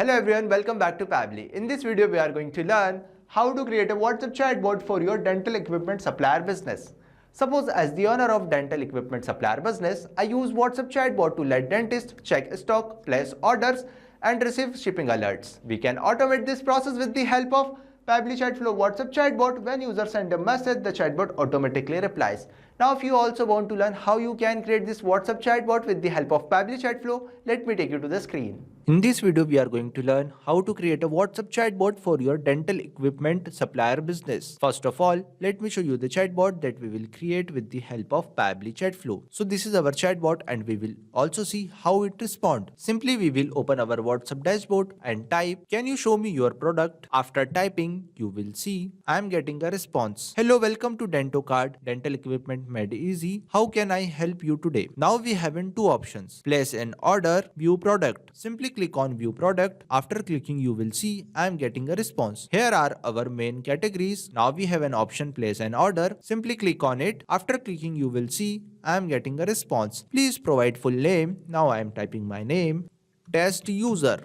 Hello everyone, welcome back to Pably. In this video, we are going to learn how to create a WhatsApp chatbot for your dental equipment supplier business. Suppose as the owner of dental equipment supplier business, I use WhatsApp chatbot to let dentists check stock, place orders and receive shipping alerts. We can automate this process with the help of Pably Chatflow WhatsApp chatbot. When users send a message, the chatbot automatically replies. Now if you also want to learn how you can create this WhatsApp chatbot with the help of Pably Chatflow, let me take you to the screen. In this video, we are going to learn how to create a WhatsApp chatbot for your dental equipment supplier business. First of all, let me show you the chatbot that we will create with the help of Pably Chatflow. So this is our chatbot and we will also see how it responds. Simply we will open our WhatsApp dashboard and type, "Can you show me your product?" After typing, you will see I am getting a response. "Hello, welcome to DentoCard, dental equipment made easy. How can I help you today?" Now we have two options. Place an order, view product. Simply click on view product. After clicking, you will see I am getting a response. Here are our main categories. Now we have an option place an order. Simply click on it. After clicking, you will see I am getting a response. Please provide full name. Now I am typing my name. Test user.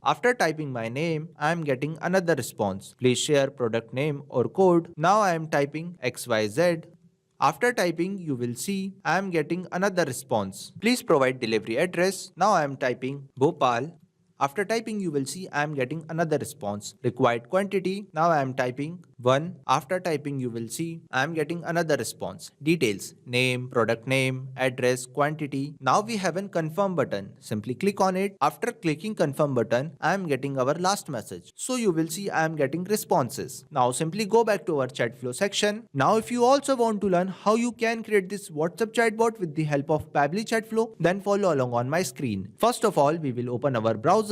After typing my name, I am getting another response. Please share product name or code. Now I am typing XYZ. After typing, you will see I am getting another response. Please provide delivery address. Now I am typing Bhopal. After typing, you will see I am getting another response. Required quantity. Now I am typing 1. After typing, you will see I am getting another response. Details: name, product name, address, quantity. Now we have a confirm button. Simply click on it. After clicking confirm button, I am getting our last message. So you will see I am getting responses. Now simply go back to our chat flow section. Now if you also want to learn how you can create this WhatsApp chatbot with the help of Pably Chatflow, then follow along on my screen. First of all, we will open our browser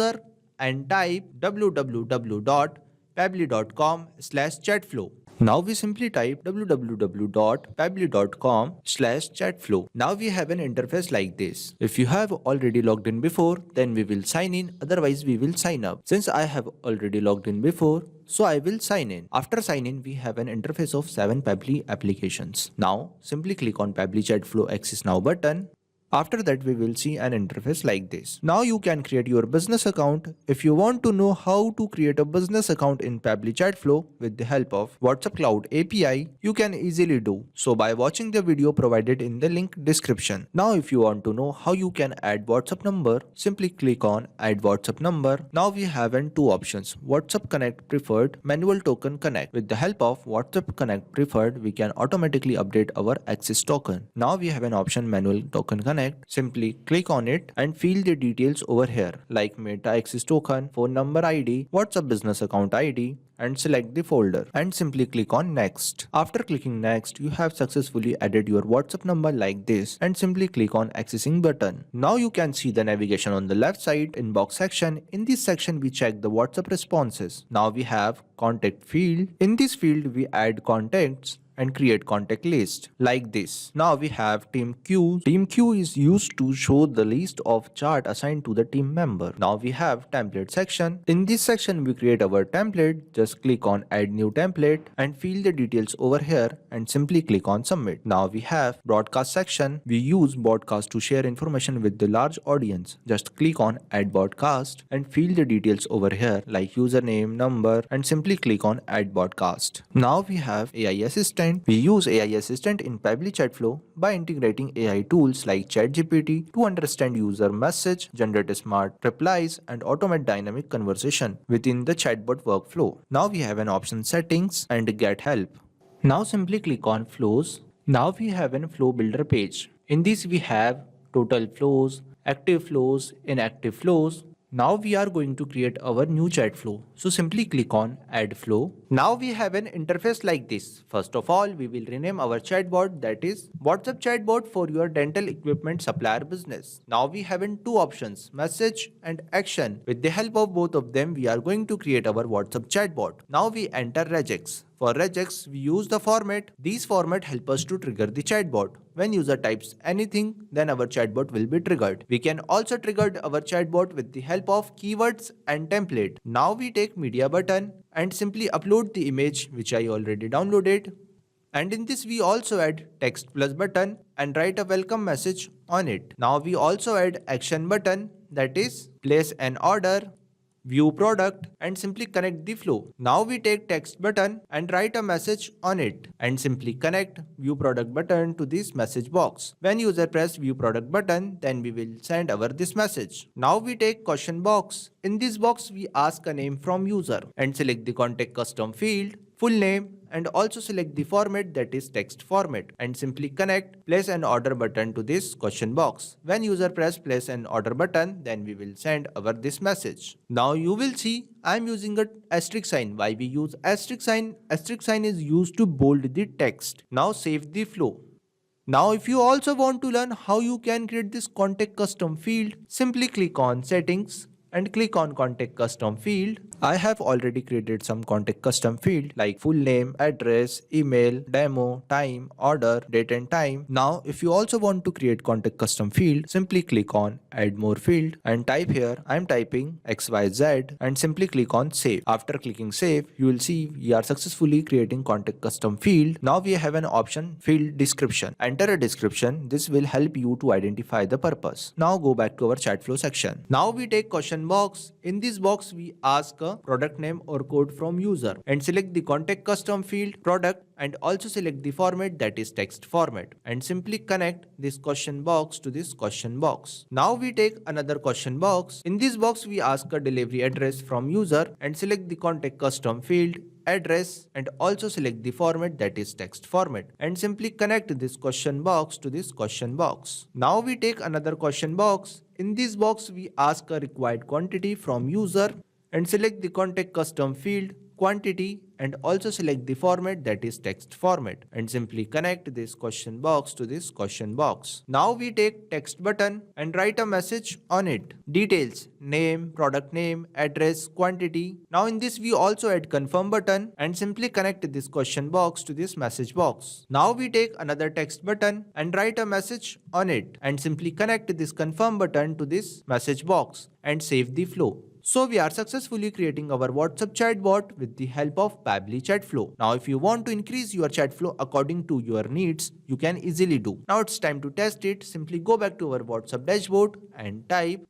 and type www.pably.com/chatflow. Now we simply type www.pably.com/chatflow. Now we have an interface like this. If you have already logged in before, then we will sign in, otherwise we will sign up. Since I have already logged in before, so I will sign in. After sign in, we have an interface of 7 Pably applications. Now simply click on Pably Chatflow Access Now button. After that, we will see an interface like this. Now you can create your business account. If you want to know how to create a business account in Pably Chatflow with the help of WhatsApp Cloud API, you can easily do so by watching the video provided in the link description. Now if you want to know how you can add WhatsApp number, simply click on Add WhatsApp number. Now we have two options: WhatsApp Connect Preferred, Manual Token Connect. With the help of WhatsApp Connect Preferred, we can automatically update our access token. Now we have an option Manual Token Connect. Simply click on it and fill the details over here like Meta Access Token, phone number ID, WhatsApp Business Account ID, and select the folder and simply click on next. After clicking next, you have successfully added your WhatsApp number like this and simply click on accessing button. Now you can see the navigation on the left side inbox section. In this section we check the WhatsApp responses. Now we have contact field. In this field we add contacts and create contact list like this. Now we have team queue. Team queue is used to show the list of chart assigned to the team member. Now we have template section. In this section we create our template. Just click on add new template and fill the details over here and simply click on submit. Now we have broadcast section. We use broadcast to share information with the large audience. Just click on add broadcast and fill the details over here like username, number, and simply click on add broadcast. Now we have AI assistant. We use AI Assistant in Pably Chatflow by integrating AI tools like ChatGPT to understand user message, generate smart replies, and automate dynamic conversation within the chatbot workflow. Now we have an option settings and get help. Now simply click on flows. Now we have a flow builder page. In this we have total flows, active flows, inactive flows. Now we are going to create our new chat flow. So simply click on add flow. Now we have an interface like this. First of all, we will rename our chatbot, that is WhatsApp chatbot for your dental equipment supplier business. Now we have two options, message and action. With the help of both of them, we are going to create our WhatsApp chatbot. Now we enter regex. For regex, we use the format. These format help us to trigger the chatbot. When user types anything, then our chatbot will be triggered. We can also trigger our chatbot with the help of keywords and template. Now we take media button and simply upload the image which I already downloaded. And in this we also add text plus button and write a welcome message on it. Now we also add action button, that is place an order, view product and simply connect the flow. Now we take text button and write a message on it and simply connect view product button to this message box. When user press view product button, then we will send over this message. Now we take question box. In this box we ask a name from user and select the contact custom field, full name, and also select the format, that is text format, and simply connect place an order button to this question box. When user press place an order button, then we will send over this message. Now you will see I am using a asterisk sign. Why we use asterisk sign? Asterisk sign is used to bold the text. Now save the flow. Now if you also want to learn how you can create this contact custom field, simply click on settings and click on contact custom field. I have already created some contact custom field like full name, address, email, demo, time, order, date and time. Now if you also want to create contact custom field, simply click on add more field and type here I am typing XYZ and simply click on save. After clicking save, you will see we are successfully creating contact custom field. Now we have an option field description. Enter a description. This will help you to identify the purpose. Now go back to our chat flow section. Now we take question box. In this box we ask a product name or code from user and select the contact custom field product and also select the format, that is text format, and simply connect this question box to this question box. Now we take another question box. In this box we ask a delivery address from user and select the contact custom field address and also select the format, that is text format, and simply connect this question box to this question box. Now we take another question box. In this box we ask a required quantity from user and select the contact custom field quantity and also select the format, that is text format, and simply connect this question box to this question box. Now we take text button and write a message on it. Details, name, product name, address, quantity. Now in this we also add confirm button and simply connect this question box to this message box. Now we take another text button and write a message on it and simply connect this confirm button to this message box and save the flow. So we are successfully creating our WhatsApp chatbot with the help of Pabbly Chatflow. Now if you want to increase your chat flow according to your needs, you can easily do. Now it's time to test it. Simply go back to our WhatsApp dashboard and type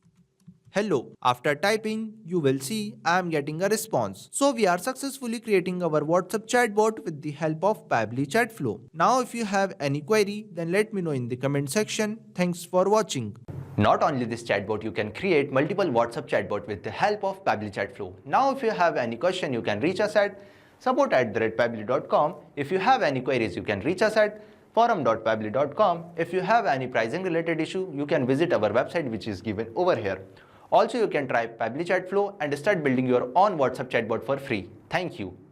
hello. After typing, you will see I am getting a response. So we are successfully creating our WhatsApp chatbot with the help of Pabbly Chatflow. Now if you have any query, then let me know in the comment section. Thanks for watching. Not only this chatbot, you can create multiple WhatsApp chatbot with the help of Pabbly Chatflow. Now if you have any question, you can reach us at support@pabbly.com. If you have any queries, you can reach us at forum.pabbly.com. If you have any pricing related issue, you can visit our website which is given over here. Also, you can try Pabbly Chatflow and start building your own WhatsApp chatbot for free. Thank you.